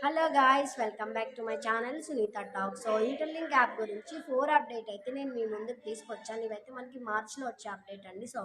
Hello guys, welcome back to my channel Sunitha talk. So Interlink app గురించి 4 update అయితే నేను మీ ముందుకు తీసుకొచ్చాను. ఇవైతే మనకి మార్చ్లో వచ్చే అప్డేట్ అండి. సో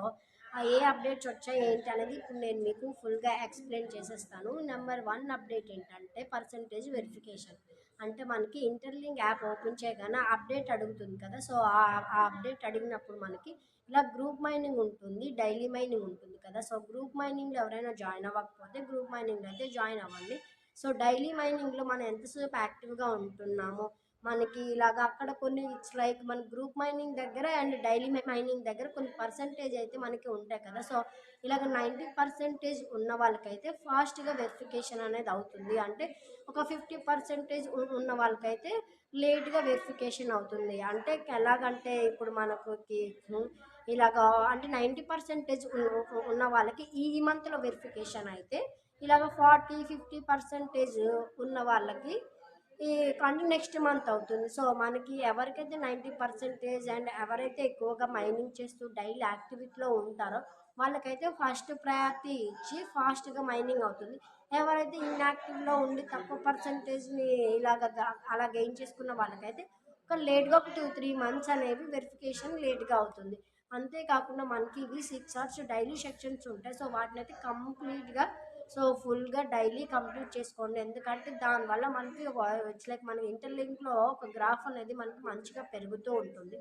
ఆ ఏ అప్డేట్స్ వచ్చాయి ఏంటి అనేది ఇప్పుడు నేను మీకు ఫుల్గా ఎక్స్ప్లెయిన్ చేసేస్తాను. నెంబర్ 1 అప్డేట్ ఏంటంటే పర్సంటేజ్ వెరిఫికేషన్. అంటే మనకి ఇంటర్లింక్ యాప్ ఓపెన్ చేయగానే అప్డేట్ అడుగుతుంది కదా. సో ఆ అప్డేట్ అడిగినప్పుడు మనకి ఇలా గ్రూప్ మైనింగ్ ఉంటుంది, డైలీ మైనింగ్ ఉంటుంది కదా. సో గ్రూప్ మైనింగ్లో ఎవరైనా జాయిన్ అవ్వకపోతే గ్రూప్ మైనింగ్లో అయితే జాయిన్ అవ్వండి. సో డైలీ మైనింగ్లో మనం ఎంతసేపు యాక్టివ్గా ఉంటున్నామో మనకి ఇలాగ అక్కడ కొన్ని ఇట్స్ లైక్ మన గ్రూప్ మైనింగ్ దగ్గర అండ్ డైలీ మైనింగ్ దగ్గర కొన్ని పర్సంటేజ్ అయితే మనకి ఉంటాయి కదా. సో ఇలాగ 90% ఉన్న వాళ్ళకైతే ఫాస్ట్గా వెరిఫికేషన్ అనేది అవుతుంది. అంటే ఒక 50% ఉన్న వాళ్ళకైతే లేట్గా వెరిఫికేషన్ అవుతుంది. అంటే ఎలాగంటే ఇప్పుడు మనకు ఇలాగ అంటే 90% ఉన్న వాళ్ళకి ఈ మంత్లో వెరిఫికేషన్ అయితే ఇలాగ 40-50% ఉన్న వాళ్ళకి ఈ అంటే నెక్స్ట్ మంత్ అవుతుంది. సో మనకి ఎవరికైతే 90% అండ్ ఎవరైతే ఎక్కువగా మైనింగ్ చేస్తూ డైలీ యాక్టివిటీలో ఉంటారో వాళ్ళకైతే ఫస్ట్ ప్రయారిటీ ఇచ్చి ఫాస్ట్గా మైనింగ్ అవుతుంది. ఎవరైతే ఇన్యాక్టివ్లో ఉండి తక్కువ పర్సంటేజ్ని అలా గెయిన్ చేసుకున్న వాళ్ళకైతే ఒక లేట్గా ఒక 2-3 మంత్స్ అనేవి వెరిఫికేషన్ లేట్గా అవుతుంది. అంతేకాకుండా మనకి ఇవి 6 అవర్స్ డైలీ సెక్షన్స్ ఉంటాయి. సో వాటిని అయితే కంప్లీట్గా ఫుల్గా డైలీ కంప్లీట్ చేసుకోండి. ఎందుకంటే దానివల్ల మనకి ఇట్స్ లైక్ మన ఇంటర్లింక్లో ఒక గ్రాఫ్ అనేది మనకి మంచిగా పెరుగుతూ ఉంటుంది.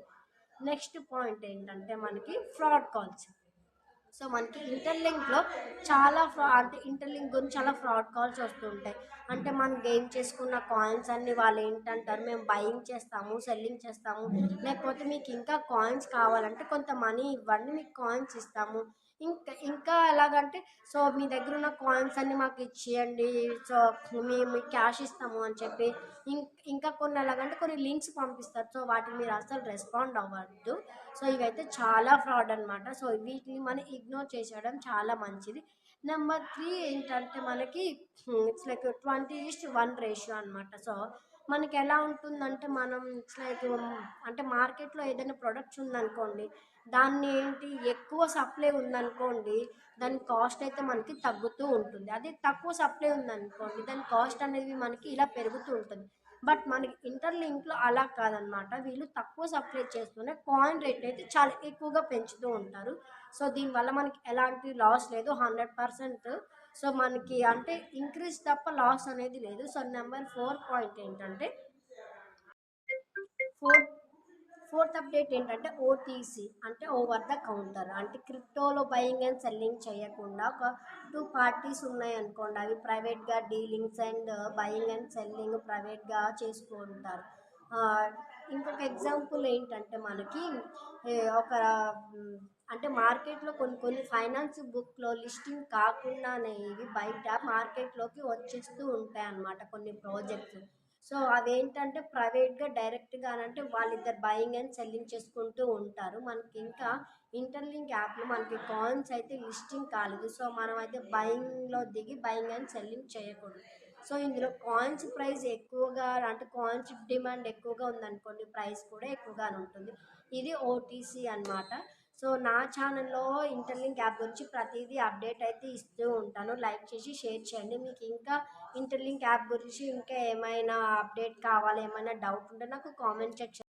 నెక్స్ట్ పాయింట్ ఏంటంటే మనకి ఫ్రాడ్ కాల్స్. సో మనకి ఇంటర్లింక్లో అంటే ఇంటర్లింక్ గురించి చాలా ఫ్రాడ్ కాల్స్ వస్తుంటాయి. అంటే మనం గెయిన్ చేసుకున్న కాయిన్స్ అన్ని వాళ్ళు ఏంటంటారు, మేము బయింగ్ చేస్తాము, సెల్లింగ్ చేస్తాము, లేకపోతే మీకు ఇంకా కాయిన్స్ కావాలంటే కొంత మనీ ఇవ్వండి, మీకు కాయిన్స్ ఇస్తాము. ఇంకా ఎలాగంటే మీ దగ్గర ఉన్న కాయిన్స్ అన్ని మాకు ఇచ్చేయండి, సో మేము క్యాష్ ఇస్తాము అని చెప్పి ఇంకా కొన్ని ఎలాగంటే కొన్ని లింక్స్ పంపిస్తారు. సో వాటికి మీరు అసలు రెస్పాండ్ అవ్వద్దు. సో ఇవైతే చాలా ఫ్రాడ్ అనమాట. సో వీటిని మనం ఇగ్నోర్ చేసేయడం చాలా మంచిది. నెంబర్ 3 ఏంటంటే మనకి ఇట్స్ లైక్ 20:1 రేషియో అనమాట. సో మనకి ఎలా ఉంటుందంటే మనం ఇట్స్ లైక్ అంటే మార్కెట్లో ఏదైనా ప్రొడక్ట్స్ ఉందనుకోండి, దాన్ని ఏంటి ఎక్కువ సప్లై ఉందనుకోండి, దాని కాస్ట్ అయితే మనకి తగ్గుతూ ఉంటుంది. అదే తక్కువ సప్లై ఉందనుకోండి, దాని కాస్ట్ అనేది మనకి ఇలా పెరుగుతూ ఉంటుంది. బట్ మనకి ఇంటర్లింక్లో అలా కాదనమాట. వీళ్ళు తక్కువ సప్లై చేస్తూనే కాయిన్ రేట్ అయితే చాలా ఎక్కువగా పెంచుతూ ఉంటారు. సో దీనివల్ల మనకి ఎలాంటి లాస్ లేదు, 100%. సో మనకి అంటే ఇంక్రీజ్ తప్ప లాస్ అనేది లేదు. సో నెంబర్ 4 పాయింట్ ఏంటంటే ఫోర్త్ ఫోర్త్ అప్డేట్ ఏంటంటే ఓటీసీ అంటే ఓవర్ ద కౌంటర్. అంటే క్రిప్టోలో బయింగ్ అండ్ సెల్లింగ్ చేయకుండా ఒక 2 పార్టీస్ ఉన్నాయనుకోండి, అవి ప్రైవేట్గా dealings and buying and selling ప్రైవేట్గా చేసుకుంటారు. ఆ, ఇంకొక ఎగ్జాంపుల్ ఏంటంటే మనకి ఒక మ్, అంటే మార్కెట్లో కొన్ని కొన్ని ఫైనాన్స్ బుక్లో లిస్టింగ్ కాకుండానే ఇవి బయట మార్కెట్లోకి వచ్చేస్తూ ఉంటాయి అన్నమాట కొన్ని ప్రాజెక్ట్స్. సో అవేంటంటే ప్రైవేట్గా డైరెక్ట్గా అంటే వాళ్ళిద్దరు బయింగ్ అండ్ సెల్లింగ్ చేసుకుంటూ ఉంటారు. మనకి ఇంకా ఇంటర్లింక్ యాప్లో మనకి కాయిన్స్ అయితే లిస్టింగ్ కాలేదు. సో మనం అయితే బయింగ్లో దిగి బయింగ్ అండ్ సెల్లింగ్ చేయకూడదు. సో ఇందులో కాయిన్స్ ప్రైస్ ఎక్కువగా అంటే కాయిన్స్ డిమాండ్ ఎక్కువగా ఉందనుకోండి, ప్రైస్ కూడా ఎక్కువగానే ఉంటుంది. ఇది ఓటీసీ అన్నమాట. సో నా ఛానల్లో ఇంటర్లింక్ యాప్ గురించి ప్రతిదీ అప్డేట్ అయితే ఇస్తూ ఉంటాను. లైక్ చేసి షేర్ చేయండి. మీకు ఇంకా ఇంటర్లింక్ యాప్ గురించి ఇంకా ఏమైనా అప్డేట్ కావాలి, ఏమైనా డౌట్ ఉంటే నాకు కామెంట్ సెక్షన్